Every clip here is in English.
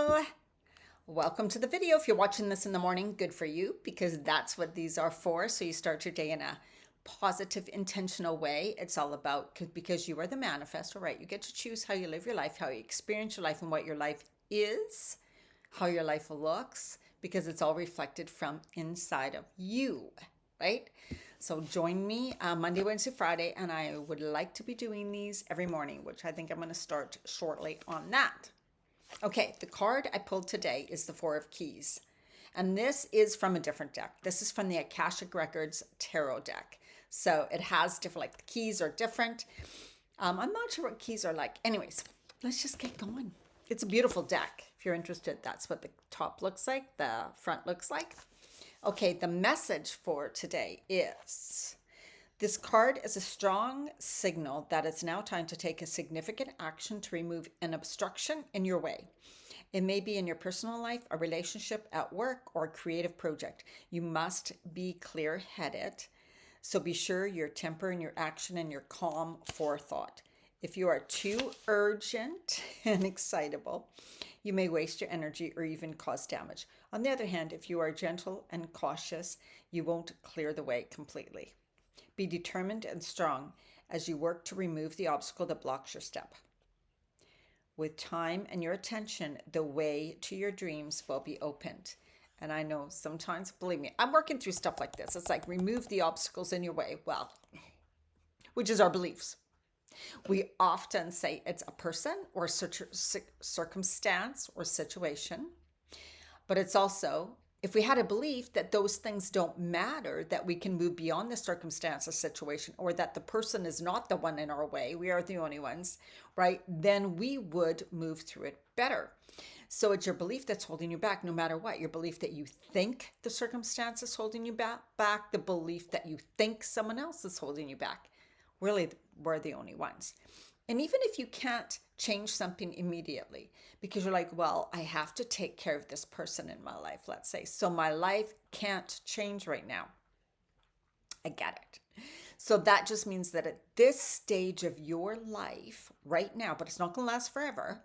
Hello! Welcome to the video. If you're watching this in the morning, good for you, because that's what these are for. So you start your day in a positive, intentional way. It's all about, because you are the manifestor, right? You get to choose how you live your life, how you experience your life, and what your life is, how your life looks, because it's all reflected from inside of you, right? So join me Monday, Wednesday, Friday, and I would like to be doing these every morning, which I think I'm going to start shortly on that. Okay, the card I pulled today is the Four of Keys. And this is from a different deck. This is from the Akashic Records Tarot deck. So it has different, like the keys are different. I'm not sure what keys are like. Anyways, let's just get going. It's a beautiful deck. If you're interested, that's what the top looks like, the front looks like. Okay, the message for today is this card is a strong signal that it's now time to take a significant action to remove an obstruction in your way. It may be in your personal life, a relationship, at work, or a creative project. You must be clear-headed. So be sure your temper and your action and your calm forethought. If you are too urgent and excitable, you may waste your energy or even cause damage. On the other hand, if you are gentle and cautious, you won't clear the way completely. Be determined and strong as you work to remove the obstacle that blocks your step. With time and your attention, the way to your dreams will be opened. And I know sometimes, believe me, I'm working through stuff like this. It's like remove the obstacles in your way. Well, which is our beliefs. We often say it's a person or circumstance or situation, but it's also, if we had a belief that those things don't matter, that we can move beyond the circumstance or situation, or that the person is not the one in our way, we are the only ones, right? Then we would move through it better. So it's your belief that's holding you back no matter what. Your belief that you think the circumstance is holding you back, the belief that you think someone else is holding you back. Really, we're the only ones. And even if you can't change something immediately, because you're like, well, I have to take care of this person in my life, let's say. So my life can't change right now. I get it. So that just means that at this stage of your life right now, but it's not going to last forever,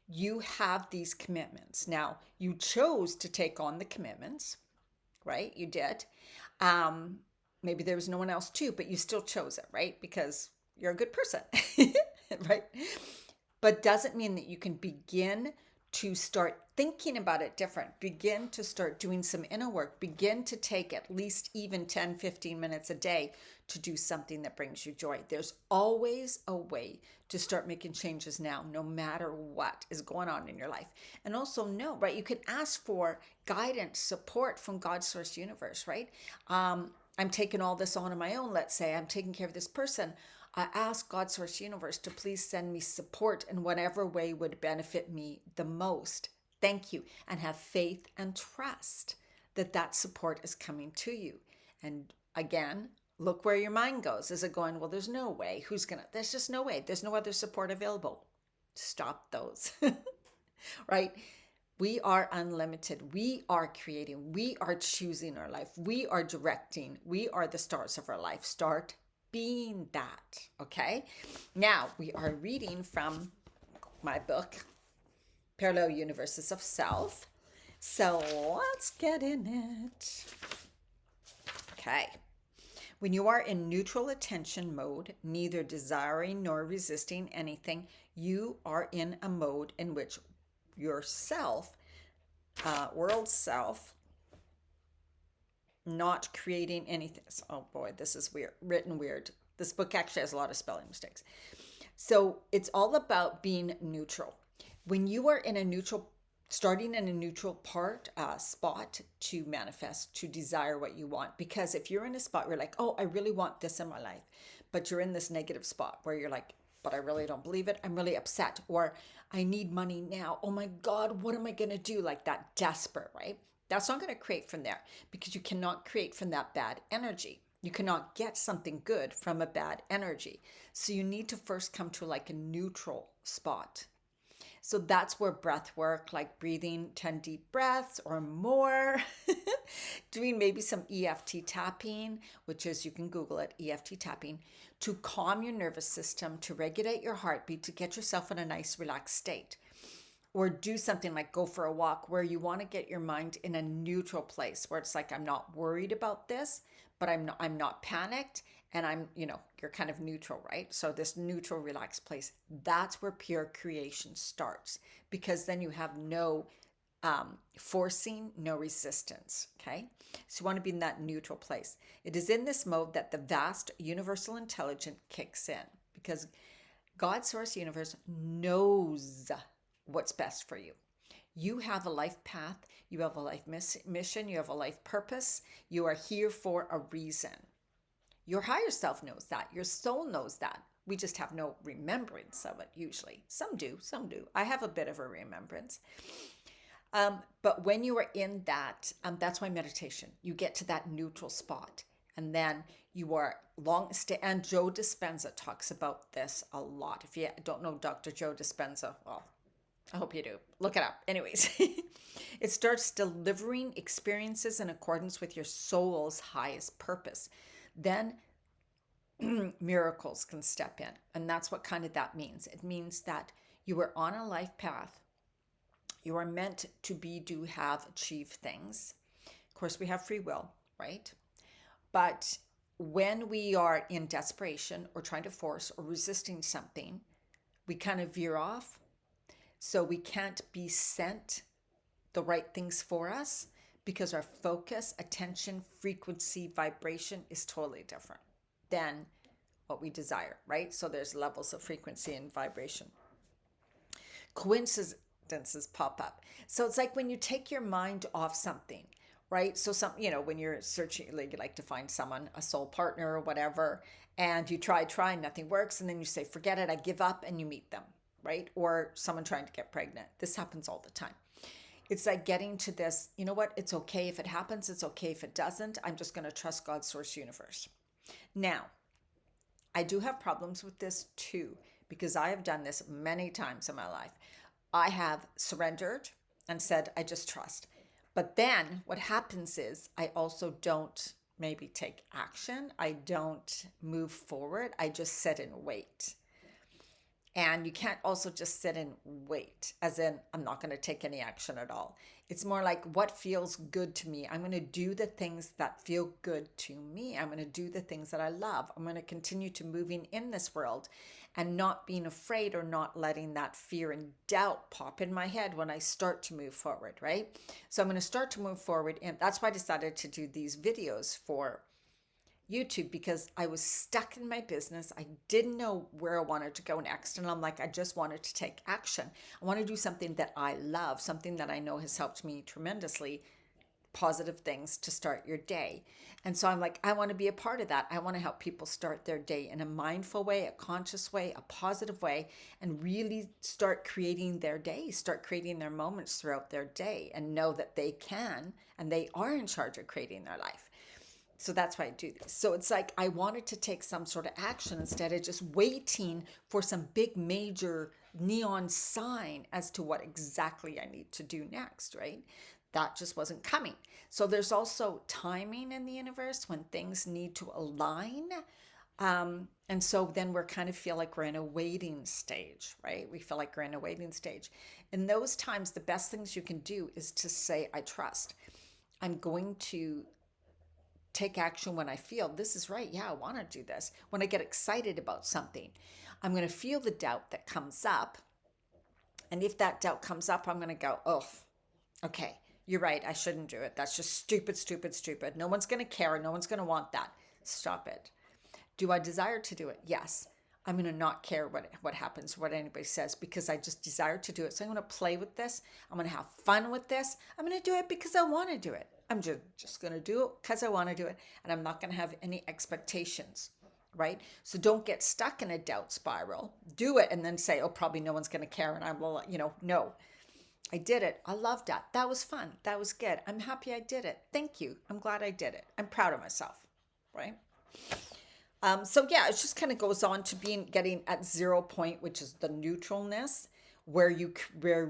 you have these commitments. Now, you chose to take on the commitments, right? You did. Maybe there was no one else to, but you still chose it, right? Because you're a good person, right? But doesn't mean that you can begin to start thinking about it different, begin to start doing some inner work, begin to take at least even 10, 15 minutes a day to do something that brings you joy. There's always a way to start making changes now, no matter what is going on in your life. And also know, right, you can ask for guidance, support from God's source universe, right? I'm taking all this on my own. Let's say I'm taking care of this person. I ask God source universe to please send me support in whatever way would benefit me the most. Thank you. And have faith and trust that that support is coming to you. And again, look where your mind goes. Is it going, well, there's no way. There's just no way. There's no other support available. Stop those, right? We are unlimited. We are creating. We are choosing our life. We are directing. We are the stars of our life. Start being that, okay? Now, we are reading from my book, Parallel Universes of Self. So let's get in it. Okay. When you are in neutral attention mode, neither desiring nor resisting anything, you are in a mode in which yourself, world self, not creating anything. Oh boy, this is weird, written weird. This book actually has a lot of spelling mistakes. So it's all about being neutral. When you are in a neutral, starting in a neutral spot to manifest, to desire what you want. Because if you're in a spot where you're like, oh, I really want this in my life, but you're in this negative spot where you're like, but I really don't believe it. I'm really upset. Or I need money now. Oh my God, what am I going to do? Like that desperate, right? That's not going to create from there, because you cannot create from that bad energy. You cannot get something good from a bad energy. So you need to first come to like a neutral spot. So that's where breath work, like breathing 10 deep breaths or more, doing maybe some EFT tapping, which is, you can Google it, EFT tapping, to calm your nervous system, to regulate your heartbeat, to get yourself in a nice relaxed state. or do something like go for a walk where you want to get your mind in a neutral place where it's like, I'm not worried about this, but I'm not panicked, and you're kind of neutral, right? So this neutral, relaxed place, that's where pure creation starts, because then you have no forcing, no resistance. Okay. So you want to be in that neutral place. It is in this mode that the vast universal intelligence kicks in, because God, source, universe knows what's best for you. You have a life path, you have a life mission, you have a life purpose. You are here for a reason. Your higher self knows that. Your soul knows that. We just have no remembrance of it usually. Some do, some do. I have a bit of a remembrance. But when you are in that, that's why meditation, you get to that neutral spot. And then you are and Joe Dispenza talks about this a lot. If you don't know Dr. Joe Dispenza, well, I hope you do. Look it up. Anyways, it starts delivering experiences in accordance with your soul's highest purpose. Then miracles can step in. And that's what kind of that means. It means that you are on a life path. You are meant to be, do, have, achieve things. Of course, we have free will, right? But when we are in desperation or trying to force or resisting something, we kind of veer off. So we can't be sent the right things for us because our focus, attention, frequency, vibration is totally different than what we desire, right? So there's levels of frequency and vibration. Coincidences pop up. So it's like when you take your mind off something, right? So when you're searching, like you like to find someone, a soul partner or whatever, and you try, nothing works. And then you say, forget it, I give up, and you meet them, right? Or someone trying to get pregnant. This happens all the time. It's like getting to this, you know what? It's okay if it happens. It's okay if it doesn't. I'm just going to trust God's source universe. Now, I do have problems with this too, because I have done this many times in my life. I have surrendered and said, I just trust. But then what happens is I also don't maybe take action. I don't move forward. I just sit and wait. And you can't also just sit and wait, as in, I'm not going to take any action at all. It's more like, what feels good to me? I'm going to do the things that feel good to me. I'm going to do the things that I love. I'm going to continue to moving in this world and not being afraid or not letting that fear and doubt pop in my head when I start to move forward, right? So I'm going to start to move forward. And that's why I decided to do these videos for YouTube, because I was stuck in my business. I didn't know where I wanted to go next. And I'm like, I just wanted to take action. I want to do something that I love, something that I know has helped me tremendously, positive things to start your day. And so I'm like, I want to be a part of that. I want to help people start their day in a mindful way, a conscious way, a positive way, and really start creating their day, start creating their moments throughout their day, and know that they can and they are in charge of creating their life. So that's why I do this. So it's like I wanted to take some sort of action instead of just waiting for some big major neon sign as to what exactly I need to do next, right? That just wasn't coming. So there's also timing in the universe when things need to align. And so then we're kind of feel like we're in a waiting stage, right? We feel like we're in a waiting stage. In those times, the best things you can do is to say, I trust. I'm going to take action when I feel this is right. Yeah, I want to do this. When I get excited about something, I'm going to feel the doubt that comes up. And if that doubt comes up, I'm going to go, oh, okay, you're right. I shouldn't do it. That's just stupid, stupid, stupid. No one's going to care. No one's going to want that. Stop it. Do I desire to do it? Yes. I'm going to not care what happens, what anybody says, because I just desire to do it. So I'm going to play with this. I'm going to have fun with this. I'm going to do it because I want to do it. I'm just going to do it because I want to do it. And I'm not going to have any expectations, right? So don't get stuck in a doubt spiral. Do it and then say, oh, probably no one's going to care. And I will, no. I did it. I loved that. That was fun. That was good. I'm happy I did it. Thank you. I'm glad I did it. I'm proud of myself, right? So yeah, it just kind of goes on to getting at 0 point, which is the neutralness, where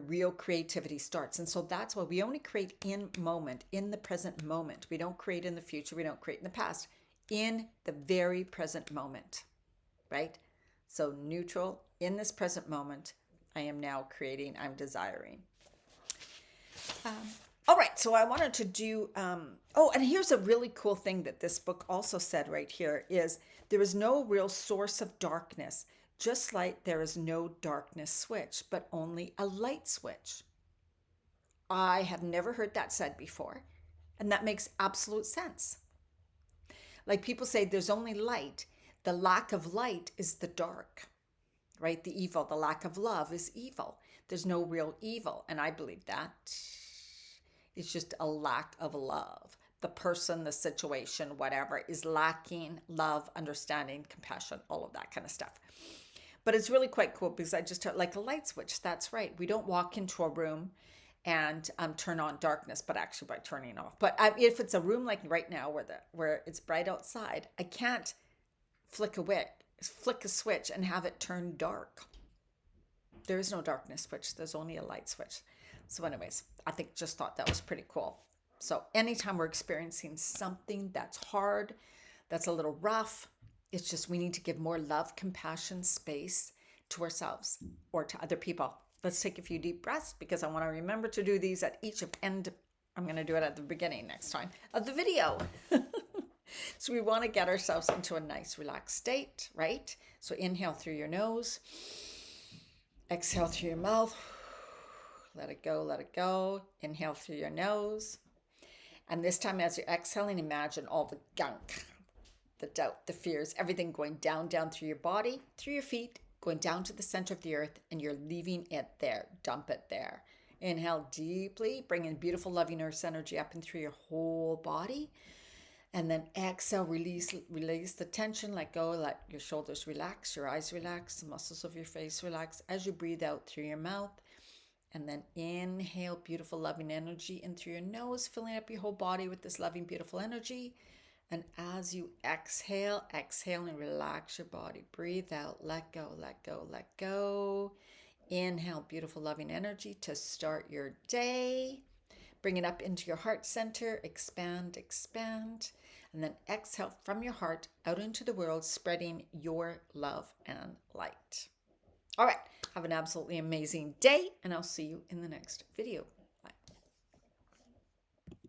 real creativity starts. And so that's why we only create in the present moment. We don't create in the future. We don't create in the past. In the very present moment, right? So neutral in this present moment. I am now creating, I'm desiring. All right, so I wanted to do, oh, and here's a really cool thing that this book also said right here is there is no real source of darkness, just like there is no darkness switch, but only a light switch. I have never heard that said before, and that makes absolute sense. Like people say there's only light, the lack of light is the dark, right? The evil, the lack of love is evil. There's no real evil, and I believe that. It's just a lack of love. The person, the situation, whatever, is lacking love, understanding, compassion, all of that kind of stuff. But it's really quite cool because I just heard like a light switch. That's right. We don't walk into a room and turn on darkness, but actually by turning off. But if it's a room like right now where it's bright outside, I can't flick a switch and have it turn dark. There is no darkness switch. There's only a light switch. So anyways, I just thought that was pretty cool. So anytime we're experiencing something that's hard, that's a little rough, it's just we need to give more love, compassion, space to ourselves or to other people. Let's take a few deep breaths because I want to remember to do these at each of end. I'm going to do it at the beginning next time of the video. So we want to get ourselves into a nice relaxed state, right? So inhale through your nose, exhale through your mouth. Let it go, let it go. Inhale through your nose. And this time as you're exhaling, imagine all the gunk, the doubt, the fears, everything going down through your body, through your feet, going down to the center of the earth, and you're leaving it there. Dump it there. Inhale deeply, bring in beautiful, loving earth energy up and through your whole body. And then exhale, release the tension, let go, let your shoulders relax, your eyes relax, the muscles of your face relax as you breathe out through your mouth. And then inhale beautiful, loving energy in through your nose, filling up your whole body with this loving, beautiful energy. And as you exhale and relax your body. Breathe out, let go, let go, let go. Inhale beautiful, loving energy to start your day. Bring it up into your heart center, expand, expand. And then exhale from your heart out into the world, spreading your love and light. All right, have an absolutely amazing day, and I'll see you in the next video.